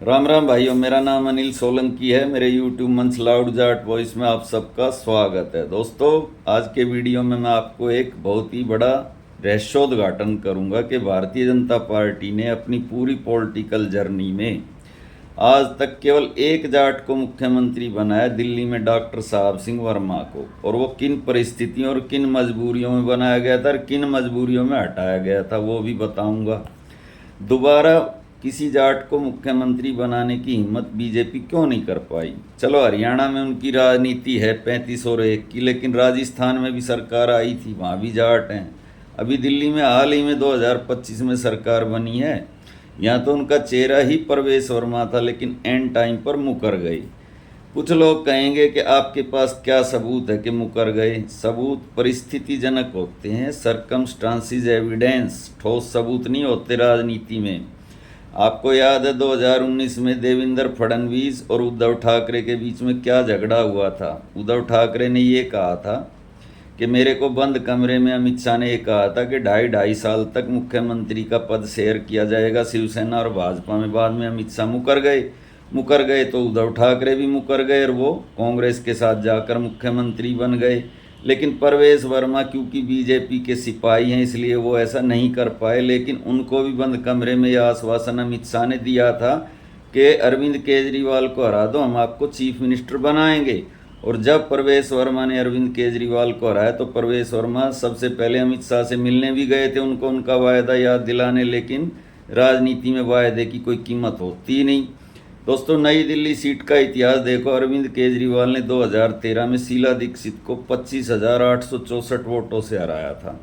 राम राम भाइयों, मेरा नाम अनिल सोलंकी है। मेरे यूट्यूब मंच लाउड जाट वॉइस में आप सबका स्वागत है। दोस्तों, आज के वीडियो में मैं आपको एक बहुत ही बड़ा रहस्योद्घाटन करूंगा कि भारतीय जनता पार्टी ने अपनी पूरी पॉलिटिकल जर्नी में आज तक केवल एक जाट को मुख्यमंत्री बनाया, दिल्ली में डॉक्टर साहब सिंह वर्मा को। और वो किन परिस्थितियों और किन मजबूरियों में बनाया गया था और किन मजबूरियों में हटाया गया था, वो भी बताऊंगा। दोबारा किसी जाट को मुख्यमंत्री बनाने की हिम्मत बीजेपी क्यों नहीं कर पाई? चलो, हरियाणा में उनकी राजनीति है 35 और 1 की, लेकिन राजस्थान में भी सरकार आई थी, वहाँ भी जाट हैं। अभी दिल्ली में हाल ही में 2025 में सरकार बनी है, यहाँ तो उनका चेहरा ही परवेश वर्मा था, लेकिन एंड टाइम पर मुकर गए। कुछ लोग कहेंगे कि आपके पास क्या सबूत है कि मुकर गए? सबूत परिस्थितिजनक होते हैं, सरकमस्टांसिस एविडेंस, ठोस सबूत नहीं होते राजनीति में। आपको याद है 2019 में देवेंद्र फडणवीस और उद्धव ठाकरे के बीच में क्या झगड़ा हुआ था। उद्धव ठाकरे ने ये कहा था कि मेरे को बंद कमरे में अमित शाह ने ये कहा था कि ढाई साल तक मुख्यमंत्री का पद शेयर किया जाएगा शिवसेना और भाजपा में। बाद में अमित शाह मुकर गए तो उद्धव ठाकरे भी मुकर गए और वो कांग्रेस के साथ जाकर मुख्यमंत्री बन गए। लेकिन परवेश वर्मा क्योंकि बीजेपी के सिपाही हैं, इसलिए वो ऐसा नहीं कर पाए। लेकिन उनको भी बंद कमरे में यह आश्वासन अमित शाह ने दिया था कि अरविंद केजरीवाल को हरा दो, हम आपको चीफ मिनिस्टर बनाएंगे। और जब परवेश वर्मा ने अरविंद केजरीवाल को हराया तो परवेश वर्मा सबसे पहले अमित शाह से मिलने भी गए थे, उनको उनका वायदा याद दिलाने। लेकिन राजनीति में वायदे की कोई कीमत होती नहीं। दोस्तों, नई दिल्ली सीट का इतिहास देखो। अरविंद केजरीवाल ने 2013 में शीला दीक्षित को 25,864 वोटों से हराया था।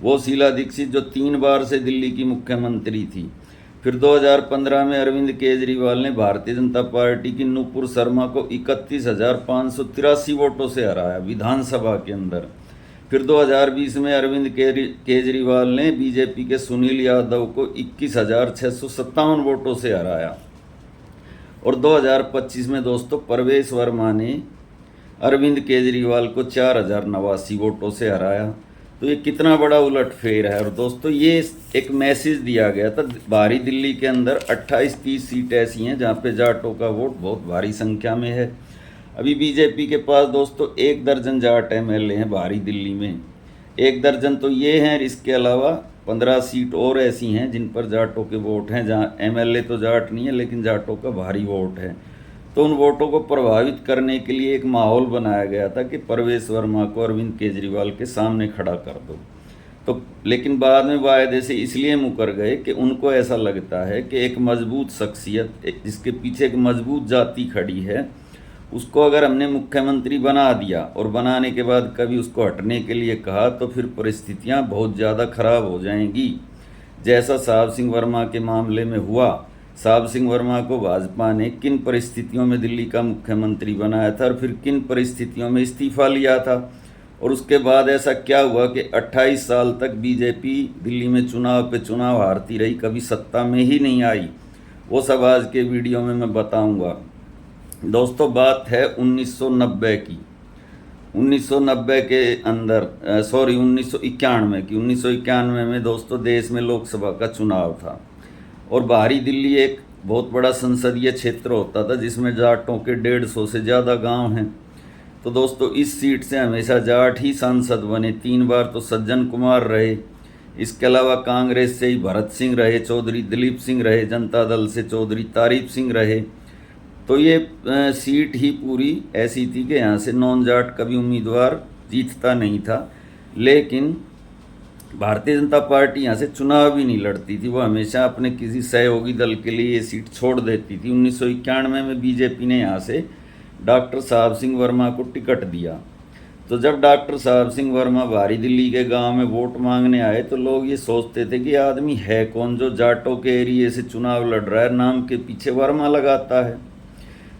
वो शीला दीक्षित जो 3 बार से दिल्ली की मुख्यमंत्री थी। फिर 2015 में अरविंद केजरीवाल ने भारतीय जनता पार्टी की नुपुर शर्मा को 31,583 वोटों से हराया विधानसभा के अंदर। फिर 2020 में अरविंद केजरीवाल ने बीजेपी के सुनील यादव को 21,657 वोटों से हराया। और 2025 में दोस्तों परवेश वर्मा ने अरविंद केजरीवाल को 4,089 वोटों से हराया। तो ये कितना बड़ा उलटफेर है। और दोस्तों, ये एक मैसेज दिया गया था। बाहरी दिल्ली के अंदर 28-30 सीट ऐसी हैं जहाँ पे जाटों का वोट बहुत भारी संख्या में है। अभी बीजेपी के पास दोस्तों 1 दर्जन जाट एमएलए हैं बाहरी दिल्ली में। 1 दर्जन तो ये हैं, इसके अलावा 15 सीट और ऐसी हैं जिन पर जाटों के वोट हैं, जहां एमएलए तो जाट नहीं है लेकिन जाटों का भारी वोट है। तो उन वोटों को प्रभावित करने के लिए एक माहौल बनाया गया था कि परवेश वर्मा को अरविंद केजरीवाल के सामने खड़ा कर दो। तो लेकिन बाद में वायदे से इसलिए मुकर गए कि उनको ऐसा लगता है कि एक मजबूत शख्सियत, जिसके पीछे एक मजबूत जाति खड़ी है, उसको अगर हमने मुख्यमंत्री बना दिया और बनाने के बाद कभी उसको हटने के लिए कहा तो फिर परिस्थितियां बहुत ज़्यादा खराब हो जाएंगी। जैसा साहब सिंह वर्मा के मामले में हुआ। साहब सिंह वर्मा को भाजपा ने किन परिस्थितियों में दिल्ली का मुख्यमंत्री बनाया था और फिर किन परिस्थितियों में इस्तीफा लिया था। और उसके बाद ऐसा क्या हुआ कि 28 साल तक बीजेपी दिल्ली में चुनाव पे चुनाव हारती रही, कभी सत्ता में ही नहीं आई। वो सब आज के वीडियो में मैं बताऊंगा। दोस्तों, बात है 1990 की। 1990 के अंदर 1991 की। 1991 में दोस्तों देश में लोकसभा का चुनाव था और बाहरी दिल्ली एक बहुत बड़ा संसदीय क्षेत्र होता था जिसमें जाटों के 150 से ज़्यादा गांव हैं। तो दोस्तों, इस सीट से हमेशा जाट ही सांसद बने। 3 बार तो सज्जन कुमार रहे। इसके अलावा कांग्रेस से ही भरत सिंह रहे, चौधरी दिलीप सिंह रहे, जनता दल से चौधरी तारीफ सिंह रहे। तो ये सीट ही पूरी ऐसी थी कि यहाँ से नॉन जाट कभी उम्मीदवार जीतता नहीं था। लेकिन भारतीय जनता पार्टी यहाँ से चुनाव भी नहीं लड़ती थी, वो हमेशा अपने किसी सहयोगी दल के लिए ये सीट छोड़ देती थी। 1991 में बीजेपी ने यहाँ से डॉक्टर साहब सिंह वर्मा को टिकट दिया। तो जब डॉक्टर साहब सिंह वर्मा बाहरी दिल्ली के गांव में वोट मांगने आए तो लोग ये सोचते थे कि आदमी है कौन जो जाटों के एरिए से चुनाव लड़ रहा है, नाम के पीछे वर्मा लगाता है।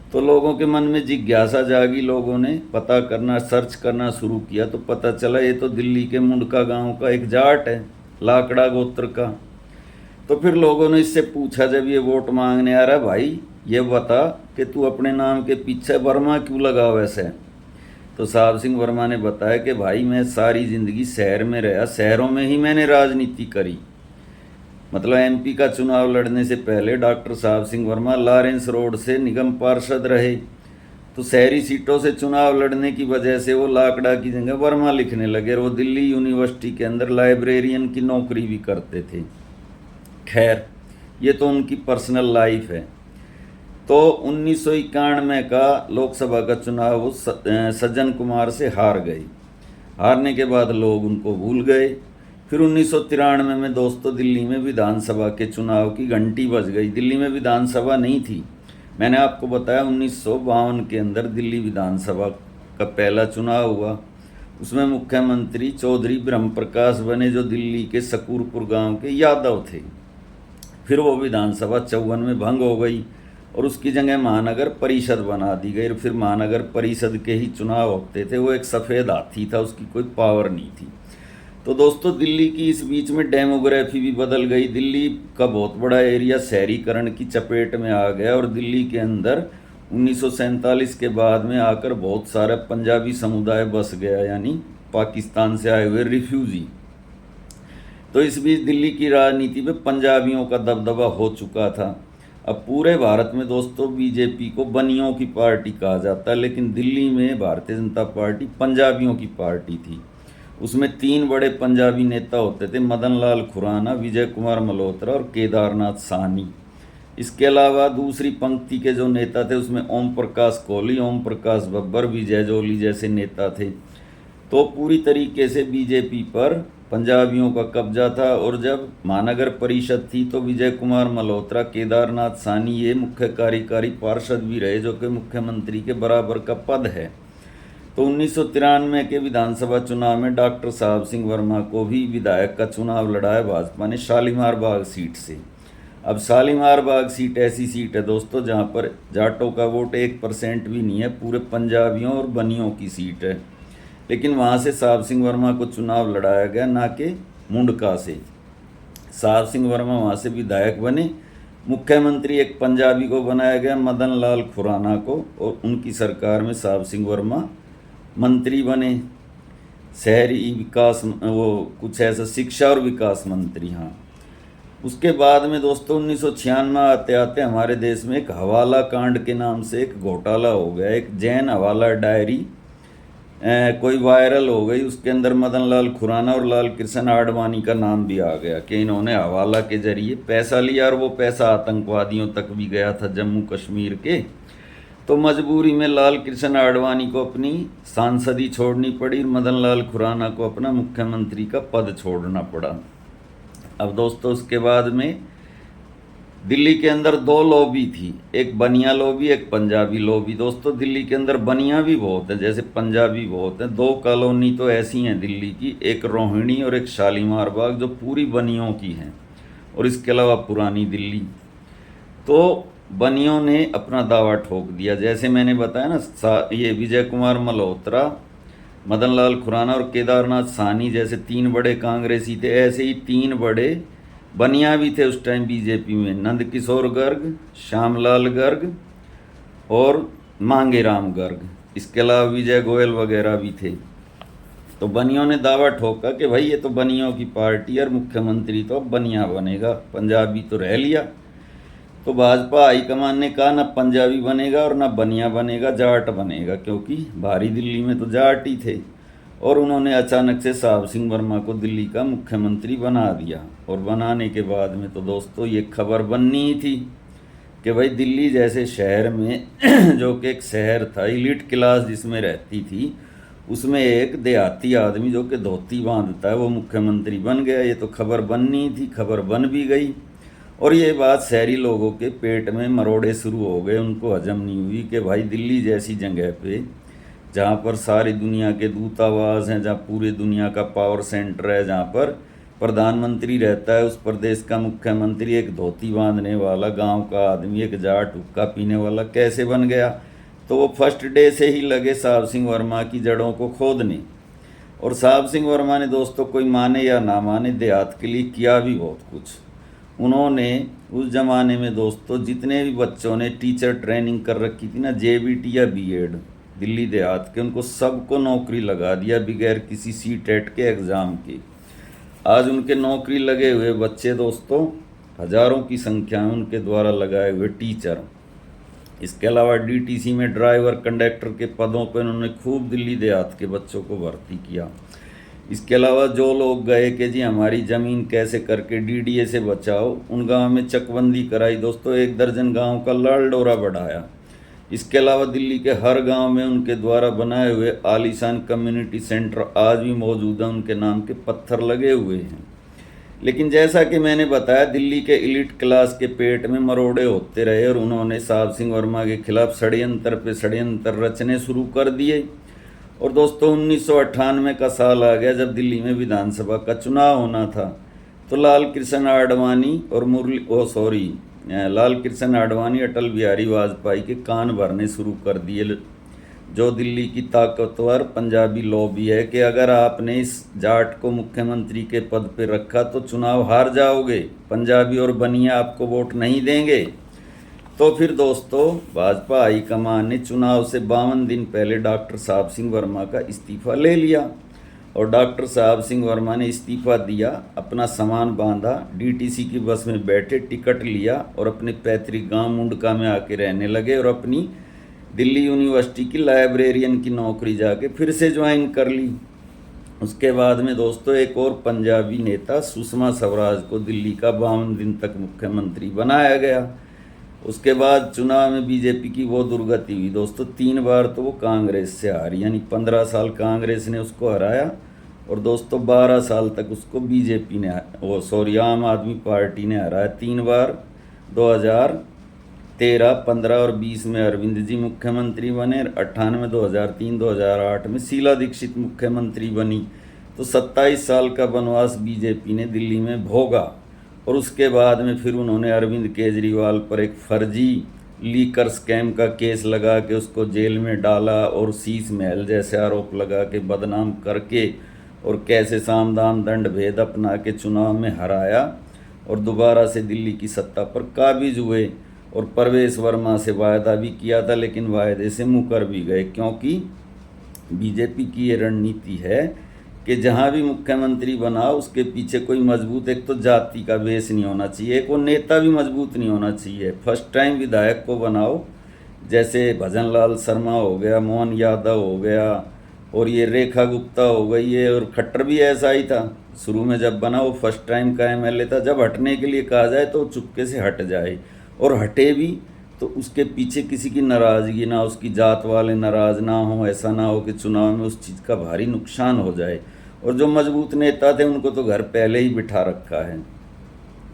तो लोगों के मन में जिज्ञासा जागी, लोगों ने पता करना, सर्च करना शुरू किया तो पता चला ये तो दिल्ली के मुंडका गांव का एक जाट है, लाकड़ा गोत्र का। तो फिर लोगों ने इससे पूछा, जब ये वोट मांगने आ रहा, भाई ये बता कि तू अपने नाम के पीछे वर्मा क्यों लगा वैसे? तो साहब सिंह वर्मा ने बताया कि भाई मैं सारी ज़िंदगी शहर में रहा, शहरों में ही मैंने राजनीति करी। मतलब एमपी का चुनाव लड़ने से पहले डॉक्टर साहब सिंह वर्मा लॉरेंस रोड से निगम पार्षद रहे। तो शहरी सीटों से चुनाव लड़ने की वजह से वो लाकड़ा की जगह वर्मा लिखने लगे और वो दिल्ली यूनिवर्सिटी के अंदर लाइब्रेरियन की नौकरी भी करते थे। खैर, ये तो उनकी पर्सनल लाइफ है। तो 1991 का लोकसभा का चुनाव वो सज्जन कुमार से हार गए। हारने के बाद लोग उनको भूल गए। फिर 1993 में दोस्तों दिल्ली में विधानसभा के चुनाव की घंटी बज गई। दिल्ली में विधानसभा नहीं थी। मैंने आपको बताया 1952 के अंदर दिल्ली विधानसभा का पहला चुनाव हुआ। उसमें मुख्यमंत्री चौधरी ब्रह्म प्रकाश बने, जो दिल्ली के सकूरपुर गांव के यादव थे। फिर वो विधानसभा 54 में भंग हो गई और उसकी जगह महानगर परिषद बना दी गई। फिर महानगर परिषद के ही चुनाव होते थे। वो एक सफ़ेद हाथी था, उसकी कोई पावर नहीं थी। तो दोस्तों दिल्ली की इस बीच में डेमोग्राफी भी बदल गई। दिल्ली का बहुत बड़ा एरिया शहरीकरण की चपेट में आ गया और दिल्ली के अंदर 1947 के बाद में आकर बहुत सारा पंजाबी समुदाय बस गया, यानी पाकिस्तान से आए हुए रिफ्यूजी। तो इस बीच दिल्ली की राजनीति में पंजाबियों का दबदबा हो चुका था। अब पूरे भारत में दोस्तों बीजेपी को बनियों की पार्टी कहा जाता है, लेकिन दिल्ली में भारतीय जनता पार्टी पंजाबियों की पार्टी थी। उसमें 3 बड़े पंजाबी नेता होते थे, मदन लाल खुराना, विजय कुमार मल्होत्रा और केदारनाथ साहनी। इसके अलावा दूसरी पंक्ति के जो नेता थे उसमें ओम प्रकाश कोहली, ओम प्रकाश बब्बर, विजय जोली जैसे नेता थे। तो पूरी तरीके से बीजेपी पर पंजाबियों का कब्जा था। और जब महानगर परिषद थी तो विजय कुमार मल्होत्रा, केदारनाथ साहनी ये मुख्य कार्यकारी पार्षद भी रहे, जो कि मुख्यमंत्री के बराबर का पद है। तो 1993 के विधानसभा चुनाव में डॉक्टर साहब सिंह वर्मा को भी विधायक का चुनाव लड़ाया भाजपा ने शालीमार बाग सीट से। अब शालीमार बाग सीट ऐसी सीट है दोस्तों जहां पर जाटों का वोट 1% भी नहीं है, पूरे पंजाबियों और बनियों की सीट है। लेकिन वहां से साहब सिंह वर्मा को चुनाव लड़ाया गया, ना कि मुंडका से। साहब सिंह वर्मा वहां से विधायक बने। मुख्यमंत्री एक पंजाबी को बनाया गया, मदन लाल खुराना को, और उनकी सरकार में साहब सिंह वर्मा मंत्री बने, शहरी विकास, वो कुछ ऐसा शिक्षा और विकास मंत्री। हाँ, उसके बाद में दोस्तों 1996 आते आते हमारे देश में एक हवाला कांड के नाम से एक घोटाला हो गया। एक जैन हवाला डायरी कोई वायरल हो गई। उसके अंदर मदन लाल खुराना और लाल कृष्ण आडवाणी का नाम भी आ गया कि इन्होंने हवाला के जरिए पैसा लिया, और वो पैसा आतंकवादियों तक भी गया था जम्मू कश्मीर के। तो मजबूरी में लाल कृष्ण आडवाणी को अपनी सांसदी छोड़नी पड़ी, मदन लाल खुराना को अपना मुख्यमंत्री का पद छोड़ना पड़ा। अब दोस्तों उसके बाद में दिल्ली के अंदर 2 लॉबी थी, एक बनिया लॉबी, एक पंजाबी लॉबी। दोस्तों दिल्ली के अंदर बनिया भी बहुत है, जैसे पंजाबी बहुत है। 2 कॉलोनी तो ऐसी हैं दिल्ली की, एक रोहिणी और एक शालीमार बाग, जो पूरी बनियों की हैं, और इसके अलावा पुरानी दिल्ली। तो बनियों ने अपना दावा ठोक दिया। जैसे मैंने बताया ना, ये विजय कुमार मल्होत्रा, मदन लाल खुराना और केदारनाथ साहनी जैसे 3 बड़े कांग्रेसी थे, ऐसे ही 3 बड़े बनिया भी थे उस टाइम बीजेपी में, नंद किशोर गर्ग, श्यामलाल गर्ग और मांगेराम गर्ग। इसके अलावा विजय गोयल वगैरह भी थे। तो बनियों ने दावा ठोका कि भाई ये तो बनियों की पार्टी और मुख्यमंत्री तो अब बनिया बनेगा, पंजाबी तो रह लिया। तो भाजपा हाईकमान ने कहा ना पंजाबी बनेगा और ना बनिया बनेगा, जाट बनेगा, क्योंकि भारी दिल्ली में तो जाट ही थे। और उन्होंने अचानक से साहब सिंह वर्मा को दिल्ली का मुख्यमंत्री बना दिया। और बनाने के बाद में तो दोस्तों ये खबर बननी ही थी कि भाई दिल्ली जैसे शहर में जो कि एक शहर था, इलीट क्लास जिसमें रहती थी, उसमें एक देहाती आदमी जो कि धोती बांधता है वो मुख्यमंत्री बन गया। ये तो खबर बननी थी, खबर बन भी गई। और ये बात शहरी लोगों के पेट में मरोड़े शुरू हो गए। उनको हजम नहीं हुई कि भाई दिल्ली जैसी जगह पे, जहाँ पर सारी दुनिया के दूतावास हैं, जहाँ पूरी दुनिया का पावर सेंटर है, जहाँ पर प्रधानमंत्री रहता है, उस प्रदेश का मुख्यमंत्री एक धोती बांधने वाला गांव का आदमी, एक जाट हुक्का पीने वाला कैसे बन गया। तो वो फर्स्ट डे से ही लगे साहब सिंह वर्मा की जड़ों को खोदने। और साहब सिंह वर्मा ने दोस्तों, कोई माने या ना माने, देहात के लिए किया भी बहुत कुछ। उन्होंने उस ज़माने में दोस्तों जितने भी बच्चों ने टीचर ट्रेनिंग कर रखी थी ना, जेबीटी या बीएड दिल्ली देहात के, उनको सबको नौकरी लगा दिया बगैर किसी सीटेट के एग्ज़ाम के। आज उनके नौकरी लगे हुए बच्चे दोस्तों हजारों की संख्या में उनके द्वारा लगाए हुए टीचर। इसके अलावा डीटीसी में ड्राइवर कंडक्टर के पदों पर उन्होंने खूब दिल्ली देहात के बच्चों को भर्ती किया। इसके अलावा जो लोग गए कि जी हमारी ज़मीन कैसे करके डीडीए से बचाओ, उन गांव में चकबंदी कराई दोस्तों, 1 दर्जन गांव का लाल डोरा बढ़ाया। इसके अलावा दिल्ली के हर गांव में उनके द्वारा बनाए हुए आलीशान कम्युनिटी सेंटर आज भी मौजूद हैं, उनके नाम के पत्थर लगे हुए हैं। लेकिन जैसा कि मैंने बताया, दिल्ली के एलिट क्लास के पेट में मरोड़े होते रहे और उन्होंने साहब सिंह वर्मा के खिलाफ षड्यंत्र पे षड्यंत्र रचने शुरू कर दिए। और दोस्तों 1998 का साल आ गया जब दिल्ली में विधानसभा का चुनाव होना था, तो लाल कृष्ण आडवाणी अटल बिहारी वाजपेयी के कान भरने शुरू कर दिए। जो दिल्ली की ताकतवर पंजाबी लॉबी है कि अगर आपने इस जाट को मुख्यमंत्री के पद पर रखा तो चुनाव हार जाओगे, पंजाबी और बनिया आपको वोट नहीं देंगे। तो फिर दोस्तों भाजपा हाईकमान ने चुनाव से 52 दिन पहले डॉक्टर साहब सिंह वर्मा का इस्तीफा ले लिया और डॉक्टर साहब सिंह वर्मा ने इस्तीफा दिया, अपना सामान बांधा, डीटीसी की बस में बैठे, टिकट लिया और अपने पैतृक गांव मुंडका में आके रहने लगे और अपनी दिल्ली यूनिवर्सिटी की लाइब्रेरियन की नौकरी जाके फिर से ज्वाइन कर ली। उसके बाद में दोस्तों एक और पंजाबी नेता सुषमा स्वराज को दिल्ली का 52 दिन तक मुख्यमंत्री बनाया गया। उसके बाद चुनाव में बीजेपी की वो दुर्गति हुई दोस्तों, 3 बार तो वो कांग्रेस से हारी, यानी 15 साल कांग्रेस ने उसको हराया और दोस्तों 12 साल तक उसको बीजेपी ने आम आदमी पार्टी ने हराया 3 बार। 2013, 15 और 20 में अरविंद जी मुख्यमंत्री बने, 98, 2003, 2008 में शीला दीक्षित मुख्यमंत्री बनी। तो 27 साल का वनवास बीजेपी ने दिल्ली में भोगा और उसके बाद में फिर उन्होंने अरविंद केजरीवाल पर एक फर्जी लीकर स्कैम का केस लगा के उसको जेल में डाला और शीश महल जैसे आरोप लगा के बदनाम करके और कैसे साम दाम दंड भेद अपना के चुनाव में हराया और दोबारा से दिल्ली की सत्ता पर काबिज हुए। और परवेश वर्मा से वायदा भी किया था लेकिन वायदे से मुकर भी गए, क्योंकि बीजेपी की ये रणनीति है कि जहाँ भी मुख्यमंत्री बनाओ उसके पीछे कोई मजबूत, एक तो जाति का बेस नहीं होना चाहिए, एक वो नेता भी मजबूत नहीं होना चाहिए। फर्स्ट टाइम विधायक को बनाओ, जैसे भजन लाल शर्मा हो गया, मोहन यादव हो गया और ये रेखा गुप्ता हो गई है, और खट्टर भी ऐसा ही था, शुरू में जब बना वो फर्स्ट टाइम का एमएलए था। जब हटने के लिए कहा जाए तो चुपके से हट जाए, और हटे भी तो उसके पीछे किसी की नाराज़गी ना, उसकी जात वाले नाराज़ ना हो, ऐसा ना हो कि चुनाव में उस चीज़ का भारी नुकसान हो जाए। और जो मजबूत नेता थे उनको तो घर पहले ही बिठा रखा है।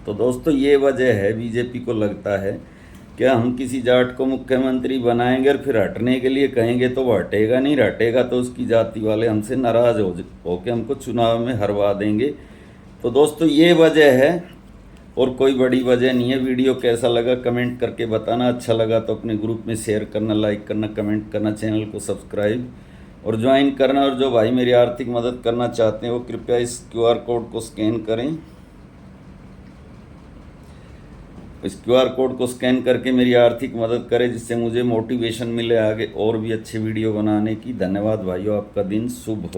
तो दोस्तों ये वजह है बीजेपी को लगता है कि हम किसी जाट को मुख्यमंत्री बनाएंगे और फिर हटने के लिए कहेंगे तो वो हटेगा नहीं, हटेगा तो उसकी जाति वाले हमसे नाराज़ हो के हमको चुनाव में हरवा देंगे। तो दोस्तों ये वजह है और कोई बड़ी वजह नहीं है। वीडियो कैसा लगा कमेंट करके बताना, अच्छा लगा तो अपने ग्रुप में शेयर करना, लाइक करना, कमेंट करना, चैनल को सब्सक्राइब और ज्वाइन करना। और जो भाई मेरी आर्थिक मदद करना चाहते हैं वो कृपया इस QR कोड को स्कैन करें, इस QR कोड को स्कैन करके मेरी आर्थिक मदद करें, जिससे मुझे मोटिवेशन मिले आगे और भी अच्छे वीडियो बनाने की। धन्यवाद भाइयों, आपका दिन शुभ हो।